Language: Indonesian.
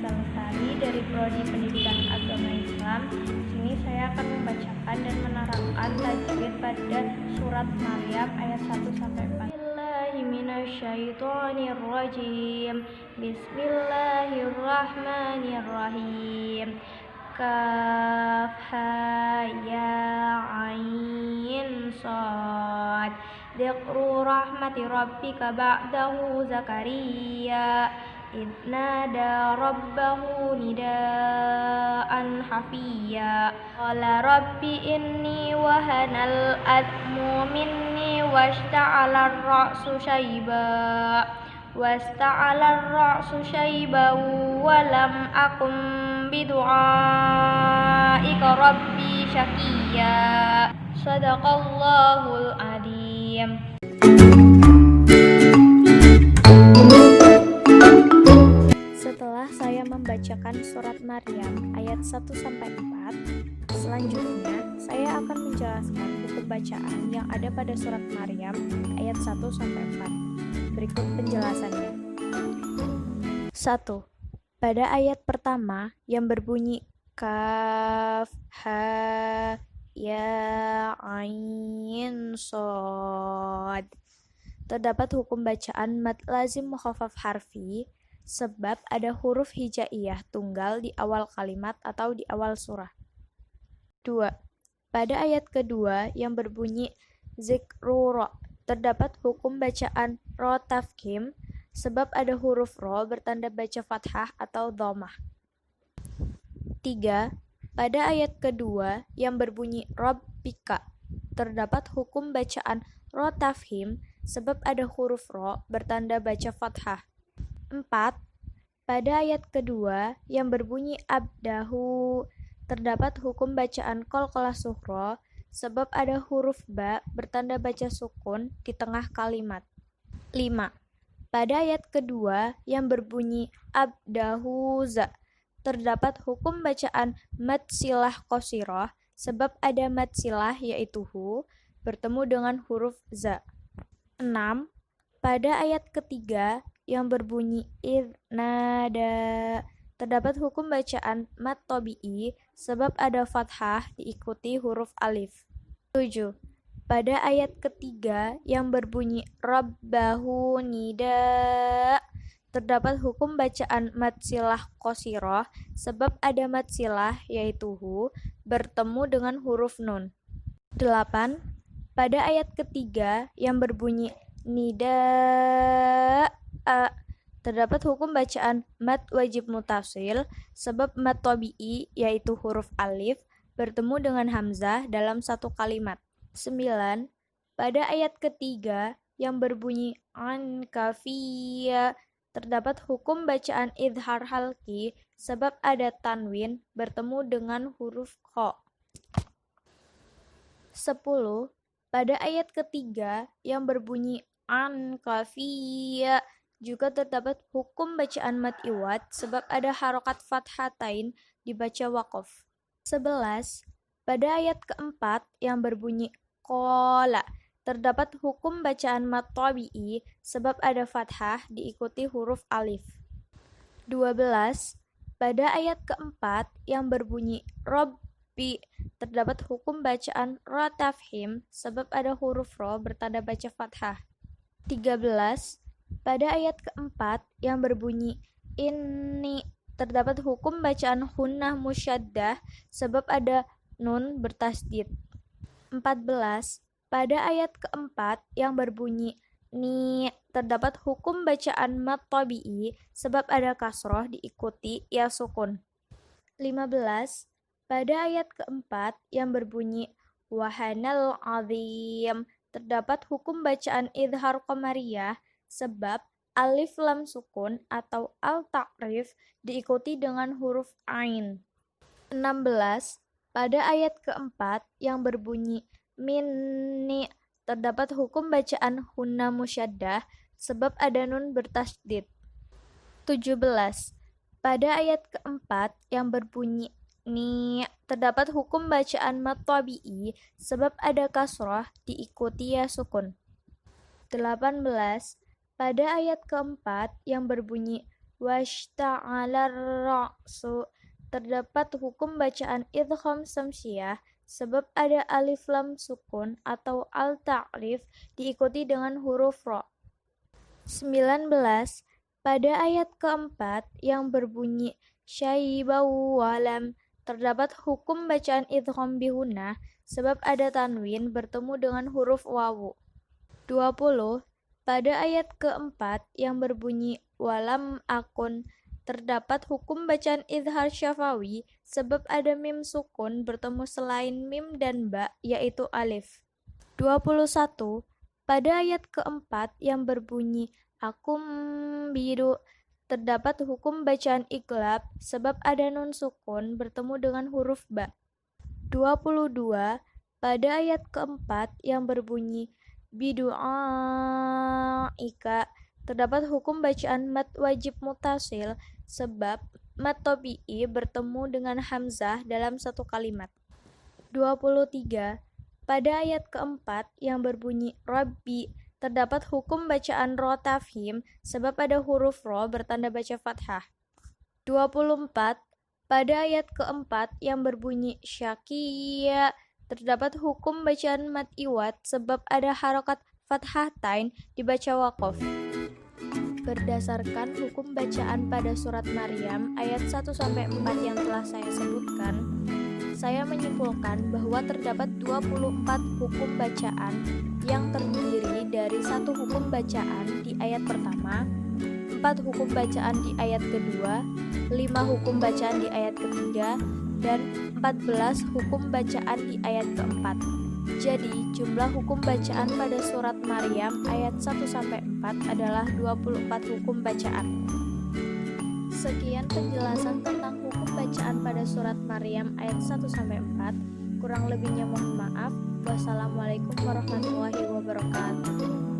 Nisa Lestari dari Prodi Pendidikan Agama Islam. Sini saya akan membacakan dan menerangkan tajwid pada surat Maryam ayat 1 sampai 4. Bismillahirrahmanirrahim. Bismillahirrahmanirrahim. Kaf ha ya ain sad. Dzikru rahmati rabbika ba'dahu Zakaria idh nada rabbahu nidaan hafiya. Qala rabbi inni wahanal admu minni washta'ala ar-ra'su shayba wa lam akum bidu'aika rabbi syaqiya. Sadaqallahul adzim. Setelah saya membacakan surat Maryam ayat 1 sampai 4, selanjutnya saya akan menjelaskan buku bacaan yang ada pada surat Maryam ayat 1 sampai 4. Berikut penjelasannya. 1. Pada ayat pertama yang berbunyi Kaf ha ya ain sad, terdapat hukum bacaan mad lazim mukhaffaf harfi sebab ada huruf hijaiyah tunggal di awal kalimat atau di awal surah. 2. Pada ayat kedua yang berbunyi zikru ro, terdapat hukum bacaan ro tafkhim sebab ada huruf ro bertanda baca fathah atau dhammah. 3. Pada ayat kedua yang berbunyi Rabbika, terdapat hukum bacaan ro tafkhim sebab ada huruf ro bertanda baca fathah. 4. Pada ayat kedua yang berbunyi abdahu, terdapat hukum bacaan qalqalah sughra sebab ada huruf ba bertanda baca sukun di tengah kalimat. 5. Pada ayat kedua yang berbunyi abdahu za, terdapat hukum bacaan mad silah qasirah sebab ada mad silah yaitu hu bertemu dengan huruf za. 6. Pada ayat ketiga yang berbunyi idnada, terdapat hukum bacaan mad tabi'i sebab ada fathah diikuti huruf alif. 7. Pada ayat ketiga yang berbunyi rabbahu nida, terdapat hukum bacaan mad silah qasirah sebab ada mad silah yaitu hu bertemu dengan huruf nun. 8. Pada ayat ketiga yang berbunyi nida, terdapat hukum bacaan mad wajib mutasil sebab mad tabi'i yaitu huruf alif bertemu dengan hamzah dalam satu kalimat. 9. Pada ayat ketiga yang berbunyi an kafiya, terdapat hukum bacaan idhar halki sebab ada tanwin bertemu dengan huruf kha. 10. Pada ayat ketiga yang berbunyi an kafiya juga terdapat hukum bacaan mad iwad sebab ada harokat fathatain dibaca waqaf. 11. Pada ayat keempat yang berbunyi qala, terdapat hukum bacaan mad tabi'i sebab ada fathah diikuti huruf alif. 12. Pada ayat keempat yang berbunyi Rabbi, terdapat hukum bacaan ra tafkhim sebab ada huruf ro bertanda baca fathah. 13. Pada ayat keempat yang berbunyi inni, terdapat hukum bacaan hunnah musyaddah sebab ada nun bertasdid. 14. Pada ayat keempat yang berbunyi ni, terdapat hukum bacaan mad tabi'i sebab ada kasroh diikuti ya sukun. 15. Pada ayat keempat yang berbunyi wahanal azim, terdapat hukum bacaan idhar qamariyah sebab alif lam sukun atau al-ta'rif diikuti dengan huruf ain. 16. Pada ayat keempat yang berbunyi minni, terdapat hukum bacaan hunna musyaddah sebab ada nun bertasdid. 17. Pada ayat keempat yang berbunyi ni, terdapat hukum bacaan mad tabi'i sebab ada kasrah diikuti ya sukun. 18. Pada ayat keempat yang berbunyi washta'alar ra'su. Terdapat hukum bacaan idgham samsiyah sebab ada alif lam sukun atau al-ta'rif diikuti dengan huruf ra. 19. Pada ayat keempat yang berbunyi syaibau walam terdapat hukum bacaan idgham bihunah sebab ada tanwin bertemu dengan huruf wawu. 20. Pada ayat keempat yang berbunyi walam akun terdapat hukum bacaan idhar syafawi sebab ada mim sukun bertemu selain mim dan ba yaitu alif. 21. Pada ayat keempat yang berbunyi akum biru terdapat hukum bacaan iqlab sebab ada nun sukun bertemu dengan huruf ba. 22. Pada ayat keempat yang berbunyi bidu'aika terdapat hukum bacaan mad wajib mutasil sebab mad tabi'i bertemu dengan hamzah dalam satu kalimat. 23. Pada ayat keempat yang berbunyi Rabbi terdapat hukum bacaan ro tafhim sebab ada huruf ro bertanda baca fathah. 24. Pada ayat keempat yang berbunyi Syakiya terdapat hukum bacaan mad iwad sebab ada harokat fathah tain dibaca waqaf. Berdasarkan hukum bacaan pada surat Maryam ayat 1-4 yang telah saya sebutkan, saya menyimpulkan bahwa terdapat 24 hukum bacaan yang terdiri dari 1 hukum bacaan di ayat pertama, 4 hukum bacaan di ayat kedua, 5 hukum bacaan di ayat ketiga, dan 14 hukum bacaan di ayat keempat. Jadi, jumlah hukum bacaan pada surat Maryam ayat 1-4 adalah 24 hukum bacaan. Sekian penjelasan tentang hukum bacaan pada surat Maryam ayat 1-4. Kurang lebihnya mohon maaf. Wassalamualaikum warahmatullahi wabarakatuh.